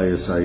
ISI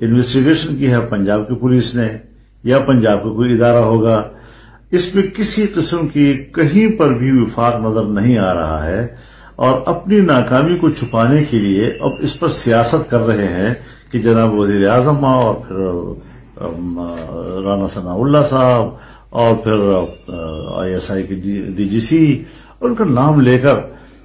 investigation کی ہے پنجاب کی پولیس نے یا پنجاب کا کوئی ادارہ ہوگا، اس میں کسی قسم کی کہیں پر بھی وفاق نظر نہیں آ رہا ہے، اور اپنی ناکامی کو چھپانے کے لیے اب اس پر سیاست کر رہے ہیں کہ جناب وزیر اعظم اور پھر رانا ثناء اللہ صاحب اور پھر ISI کے DGC ان کا نام لے کر،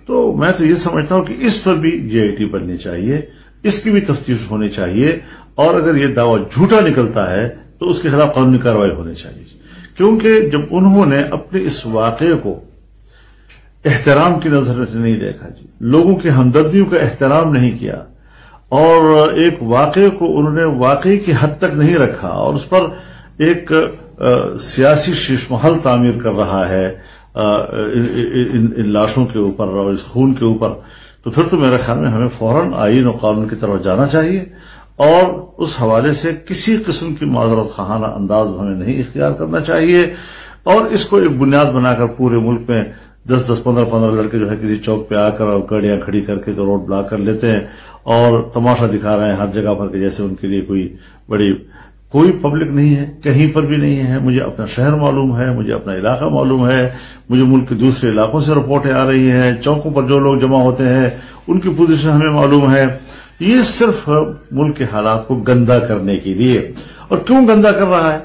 تو میں تو یہ سمجھتا ہوں کہ اس پر بھی JIT بننی چاہیے، اس کی بھی تفتیش ہونی چاہیے، اور اگر یہ دعویٰ جھوٹا نکلتا ہے تو اس کے خلاف قانونی کارروائی ہونی چاہیے، کیونکہ جب انہوں نے اپنے اس واقعے کو احترام کی نظر سے نہیں دیکھا جی، لوگوں کی ہمدردیوں کا احترام نہیں کیا، اور ایک واقعے کو انہوں نے واقعی کی حد تک نہیں رکھا، اور اس پر ایک سیاسی شیش محل تعمیر کر رہا ہے ان لاشوں کے اوپر اور اس خون کے اوپر، تو پھر تو میرے خیال میں ہمیں فوراً آئین اور قانون کی طرف جانا چاہیے، اور اس حوالے سے کسی قسم کی معذرت خواہانہ انداز ہمیں نہیں اختیار کرنا چاہیے، اور اس کو ایک بنیاد بنا کر پورے ملک میں 10-10 15-15 لڑکے جو ہے کسی چوک پہ آ کر اور گاڑیاں کھڑی کر کے تو روڈ بلاک کر لیتے ہیں اور تماشا دکھا رہے ہیں ہر جگہ پر کہ جیسے ان کے لیے کوئی پبلک نہیں ہے، کہیں پر بھی نہیں ہے۔ مجھے اپنا شہر معلوم ہے، مجھے اپنا علاقہ معلوم ہے، مجھے ملک کے دوسرے علاقوں سے رپورٹیں آ رہی ہیں، چوکوں پر جو لوگ جمع ہوتے ہیں ان کی پوزیشن ہمیں معلوم ہے۔ یہ صرف ملک کے حالات کو گندا کرنے کے لیے، اور کیوں گندا کر رہا ہے؟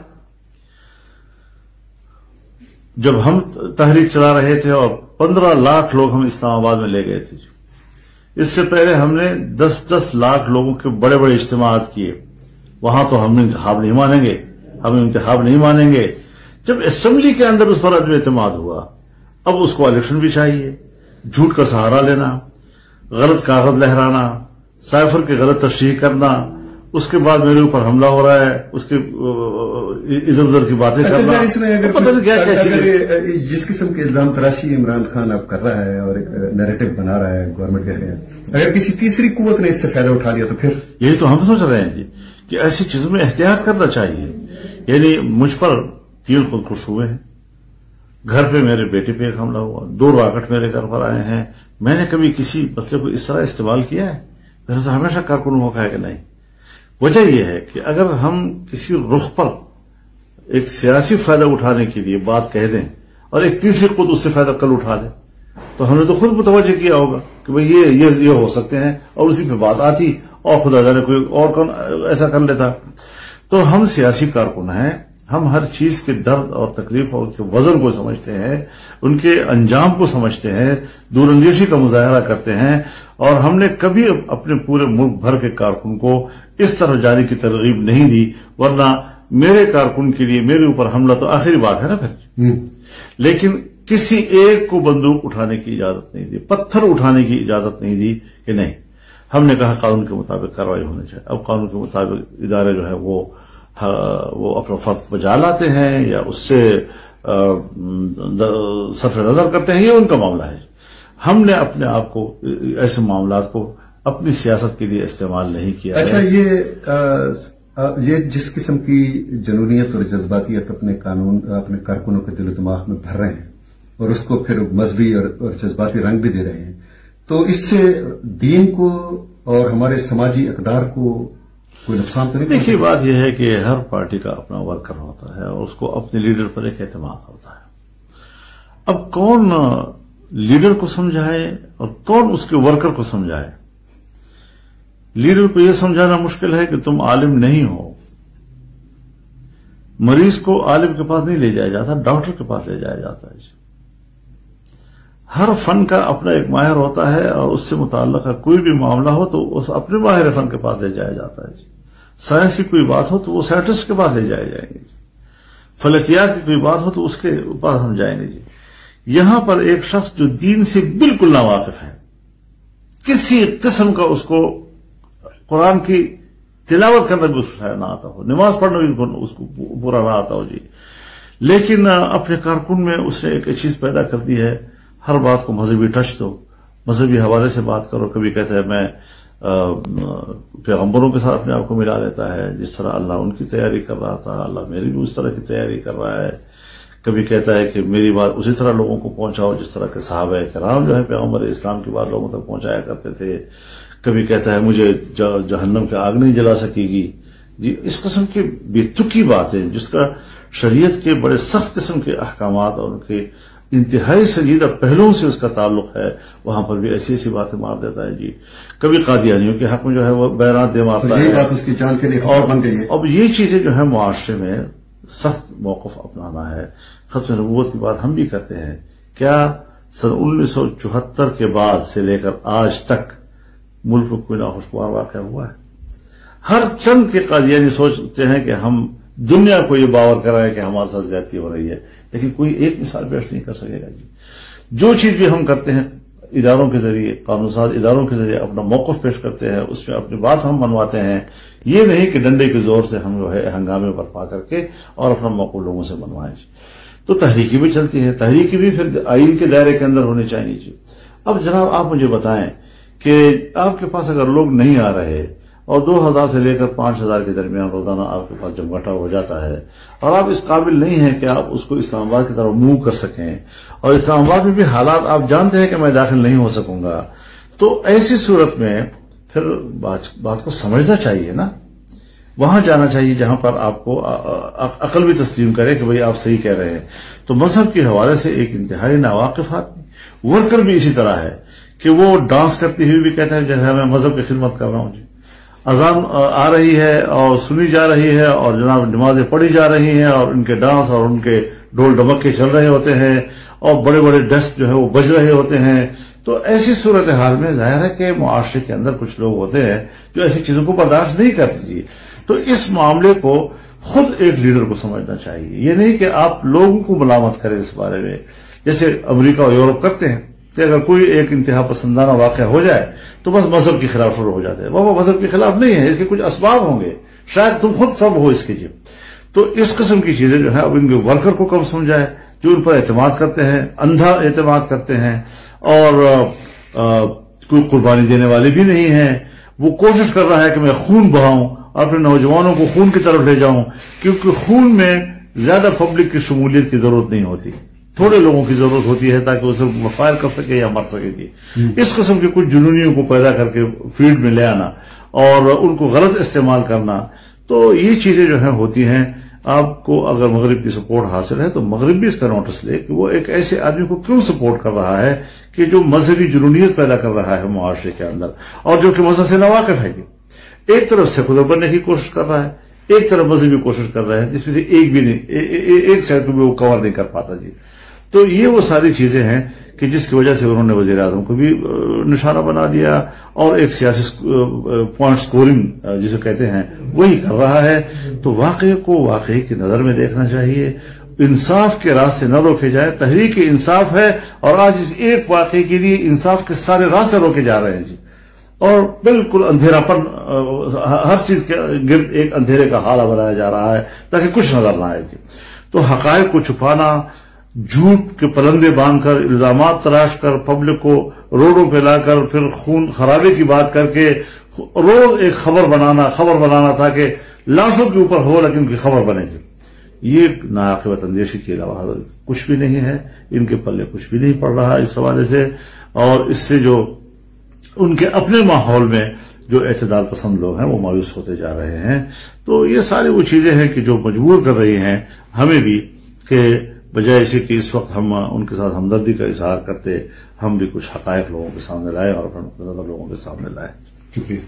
جب ہم تحریک چلا رہے تھے اور 15 لاکھ لوگ ہم اسلام آباد میں لے گئے تھے، اس سے پہلے ہم نے 10-10 لاکھ لوگوں کے بڑے بڑے اجتماعات کیے، وہاں تو ہم انتخاب نہیں مانیں گے۔ جب اسمبلی کے اندر اس پر عدم اعتماد ہوا، اب اس کو الیکشن بھی چاہیے، جھوٹ کا سہارا لینا، غلط کاغذ لہرانا، سائفر کی غلط تشریح کرنا، اس کے بعد میرے اوپر حملہ ہو رہا ہے، اس کے ادھر ادھر کی باتیں کرنا۔ اس میں اگر جس قسم کے الزام تراشی عمران خان اب کر رہا ہے اور ایک نیریٹو بنا رہا ہے گورنمنٹ کے خلاف، اگر کسی تیسری قوت نے اس سے فائدہ اٹھا لیا تو پھر یہی تو ہم سوچ رہے ہیں جی کہ ایسی چیزوں میں احتیاط کرنا چاہیے۔ یعنی مجھ پر 3 خودکش ہوئے ہیں، گھر پہ میرے بیٹے پہ ایک حملہ ہوا، 2 راکٹ میرے گھر پر آئے ہیں۔ میں نے کبھی کسی مسئلے کو اس طرح استعمال کیا ہے؟ میرا تو ہمیشہ کارکن موقع ہے کہ نہیں۔ وجہ یہ ہے کہ اگر ہم کسی رخ پر ایک سیاسی فائدہ اٹھانے کے لیے بات کہہ دیں اور ایک تیسری خود اس سے فائدہ کل اٹھا لے، تو ہم نے تو خود متوجہ کیا ہوگا کہ بھئی یہ ہو سکتے ہیں، اور اسی پہ بات آتی اور خدا جانے کوئی اور کون ایسا کر لیتا۔ تو ہم سیاسی کارکن ہیں، ہم ہر چیز کے درد اور تکلیف اور اس کے وزن کو سمجھتے ہیں، ان کے انجام کو سمجھتے ہیں، دور اندیشی کا مظاہرہ کرتے ہیں، اور ہم نے کبھی اپنے پورے ملک بھر کے کارکن کو اس طرح جانے کی ترغیب نہیں دی، ورنہ میرے کارکن کے لیے میرے اوپر حملہ تو آخری بات ہے نا پھر۔ لیکن کسی ایک کو بندوق اٹھانے کی اجازت نہیں دی، پتھر اٹھانے کی اجازت نہیں دی کہ نہیں۔ ہم نے کہا قانون کے مطابق کارروائی ہونی چاہیے۔ اب قانون کے مطابق ادارے جو ہے وہ اپنا فرض بجا لاتے ہیں یا اس سے صرف نظر کرتے ہیں، یہ ان کا معاملہ ہے۔ ہم نے اپنے آپ کو ایسے معاملات کو اپنی سیاست کے لیے استعمال نہیں کیا۔ اچھا، یہ جس قسم کی جنونیت اور جذباتیت اپنے کارکنوں کے دل و دماغ میں بھر رہے ہیں اور اس کو پھر مذہبی اور جذباتی رنگ بھی دے رہے ہیں، تو اس سے دین کو اور ہمارے سماجی اقدار کو کوئی نقصان تو نہیں؟ دیکھیے، بات یہ ہے کہ ہر پارٹی کا اپنا ورکر ہوتا ہے اور اس کو اپنے لیڈر پر ایک اعتماد ہوتا ہے۔ اب کون لیڈر کو سمجھائے اور کون اس کے ورکر کو سمجھائے؟ لیڈر کو یہ سمجھانا مشکل ہے کہ تم عالم نہیں ہو۔ مریض کو عالم کے پاس نہیں لے جایا جاتا، ڈاکٹر کے پاس لے جایا جاتا ہے۔ ہر فن کا اپنا ایک ماہر ہوتا ہے، اور اس سے متعلق کوئی بھی معاملہ ہو تو اس اپنے ماہر فن کے پاس لے جایا جاتا ہے۔ سائنس کی کوئی بات ہو تو وہ سائنٹسٹ کے پاس لے جائے جائیں گے، فلکیات کی کوئی بات ہو تو اس کے پاس ہم جائیں گے۔ یہاں پر ایک شخص جو دین سے بالکل ناواقف ہے، کسی قسم کا اس کو قرآن کی تلاوت کرنا بھی اس کو نہ آتا ہو، نماز پڑھنا بھی اس کو پورا نہ آتا ہو جی، لیکن اپنے کارکن میں اس نے ایک چیز پیدا کر دی ہے، ہر بات کو مذہبی ٹچ دو، مذہبی حوالے سے بات کرو۔ کبھی کہتا ہے میں پیغمبروں کے ساتھ اپنے آپ کو ملا لیتا ہے، جس طرح اللہ ان کی تیاری کر رہا تھا، اللہ میری بھی اس طرح کی تیاری کر رہا ہے۔ کبھی کہتا ہے کہ میری بات اسی طرح لوگوں کو پہنچاؤ جس طرح کے صحابہ کرام جو ہے پیغمبر اسلام کی بات لوگوں تک پہنچایا کرتے تھے۔ کبھی کہتا ہے مجھے جہنم کی آگ نہیں جلا سکے گی، جی اس قسم کی بے تکی باتیں جس کا شریعت کے بڑے سخت قسم کے احکامات اور ان کے انتہائی سنجیدہ پہلوؤں سے اس کا تعلق ہے، وہاں پر بھی ایسی ایسی باتیں مار دیتا ہے جی. کبھی قادیانیوں کے حق میں جو ہے وہ بیانات دے مارتا ہے، یہی بات اس کی جان کے لیے خطرہ بن گئی ہے. اب یہ چیزیں جو ہے معاشرے میں سخت موقف اپنانا ہے. ختم نبوت کی بات ہم بھی کرتے ہیں. کیا سن 1974 کے بعد سے لے کر آج تک ملک میں کوئی ناخوشگوار واقعہ ہوا ہے؟ ہر چند کے قادیانی سوچتے ہیں کہ ہم دنیا کو یہ باور کر رہے ہیں کہ ہمارے ساتھ زیادتی ہو رہی ہے، لیکن کوئی ایک مثال پیش نہیں کر سکے گا جی. جو چیز بھی ہم کرتے ہیں اداروں کے ذریعے، قانون ساز اداروں کے ذریعے اپنا موقف پیش کرتے ہیں، اس میں اپنی بات ہم منواتے ہیں. یہ نہیں کہ ڈنڈے کے زور سے ہم جو ہے ہنگامے برپا کر کے اور اپنا موقف لوگوں سے منوائیں. تو تحریکی بھی چلتی ہے، تحریکی بھی پھر آئین کے دائرے کے اندر ہونی چاہیے جی. اب جناب آپ مجھے بتائیں کہ آپ کے پاس اگر لوگ نہیں آ رہے اور 2000 سے لے کر 5000 کے درمیان روزانہ آپ کے پاس جمگٹا ہو جاتا ہے اور آپ اس قابل نہیں ہیں کہ آپ اس کو اسلام آباد کی طرف موو کر سکیں، اور اسلام آباد میں بھی حالات آپ جانتے ہیں کہ میں داخل نہیں ہو سکوں گا، تو ایسی صورت میں پھر بات کو سمجھنا چاہیے نا. وہاں جانا چاہیے جہاں پر آپ کو عقل بھی تسلیم کرے کہ بھئی آپ صحیح کہہ رہے ہیں. تو مذہب کے حوالے سے ایک انتہائی ناواقف آدمی ورکر بھی اسی طرح ہے کہ وہ ڈانس کرتی ہوئی بھی کہتا ہے جیسے میں مذہب کی خدمت کر رہا ہوں جی. اذان آ رہی ہے اور سنی جا رہی ہے اور جناب نمازیں پڑھی جا رہی ہیں اور ان کے ڈانس اور ان کے ڈھول ڈمکے چل رہے ہوتے ہیں اور بڑے بڑے ڈسک جو ہے وہ بج رہے ہوتے ہیں. تو ایسی صورتحال میں ظاہر ہے کہ معاشرے کے اندر کچھ لوگ ہوتے ہیں جو ایسی چیزوں کو برداشت نہیں کرتے جی. تو اس معاملے کو خود ایک لیڈر کو سمجھنا چاہیے. یہ نہیں کہ آپ لوگوں کو ملامت کریں اس بارے میں، جیسے امریکہ اور یورپ کرتے ہیں کہ اگر کوئی ایک انتہا پسندانہ واقعہ ہو جائے تو بس مذہب کے خلاف شروع ہو جاتے ہیں. وہ مذہب کے خلاف نہیں ہے، اس کے کچھ اسباب ہوں گے، شاید تم خود سب ہو اس کے. تو اس قسم کی چیزیں جو ہے اب ان کے ورکر کو کم سمجھائے جو ان پر اعتماد کرتے ہیں، اندھا اعتماد کرتے ہیں اور کوئی قربانی دینے والے بھی نہیں ہیں. وہ کوشش کر رہا ہے کہ میں خون بہاؤں اور اپنے نوجوانوں کو خون کی طرف لے جاؤں، کیونکہ خون میں زیادہ پبلک کی شمولیت کی ضرورت نہیں ہوتی، تھوڑے لوگوں کی ضرورت ہوتی ہے تاکہ اسے فائر کر سکے یا مر سکے گی. اس قسم کے کچھ جنونیوں کو پیدا کر کے فیلڈ میں لے آنا اور ان کو غلط استعمال کرنا، تو یہ چیزیں جو ہیں ہوتی ہیں. آپ کو اگر مغرب کی سپورٹ حاصل ہے تو مغرب بھی اس کا نوٹس لے کہ وہ ایک ایسے آدمی کو کیوں سپورٹ کر رہا ہے کہ جو مذہبی جنونیت پیدا کر رہا ہے معاشرے کے اندر اور جو کہ مذہب سے ناواقف ہے. ایک طرف سیکولر بننے کی کوشش کر رہا ہے، ایک طرف مذہبی کوشش کر رہا ہے، جس میں سے ایک بھی نہیں، ایک سائڈ کو بھی وہ کور نہیں کر پاتا جی. تو یہ وہ ساری چیزیں ہیں کہ جس کی وجہ سے انہوں نے وزیر اعظم کو بھی نشانہ بنا دیا اور ایک سیاسی پوائنٹ سکورنگ جسے کہتے ہیں وہی کر رہا ہے. تو واقعے کو واقعی کی نظر میں دیکھنا چاہیے، انصاف کے راستے نہ روکے جائے. تحریک انصاف ہے اور آج اس ایک واقعے کے لیے انصاف کے سارے راستے روکے جا رہے ہیں جی، اور بالکل اندھیرا پن ہر چیز کے گرد ایک اندھیرے کا حالہ بنایا جا رہا ہے تاکہ کچھ نظر نہ آئے. تو حقائق کو چھپانا، جھوٹ کے پلندے باندھ کر، الزامات تراش کر، پبلک کو روڈوں پہ لا کر پھر خون خرابے کی بات کر کے روز ایک خبر بنانا تھا کہ لاشوں کے اوپر ہو لیکن کی خبر بنے گی، یہ ناعاقبت اندیشی کے علاوہ کچھ بھی نہیں ہے. ان کے پلے کچھ بھی نہیں پڑ رہا اس حوالے سے، اور اس سے جو ان کے اپنے ماحول میں جو اعتدال پسند لوگ ہیں وہ مایوس ہوتے جا رہے ہیں. تو یہ ساری وہ چیزیں ہیں کہ جو مجبور کر رہی ہیں ہمیں بھی کہ بجائے اسی کہ اس وقت ہم ان کے ساتھ ہمدردی کا اظہار کرتے، ہم بھی کچھ حقائق لوگوں کے سامنے لائے اور اپنا نظر لوگوں کے سامنے لائے. شکریہ.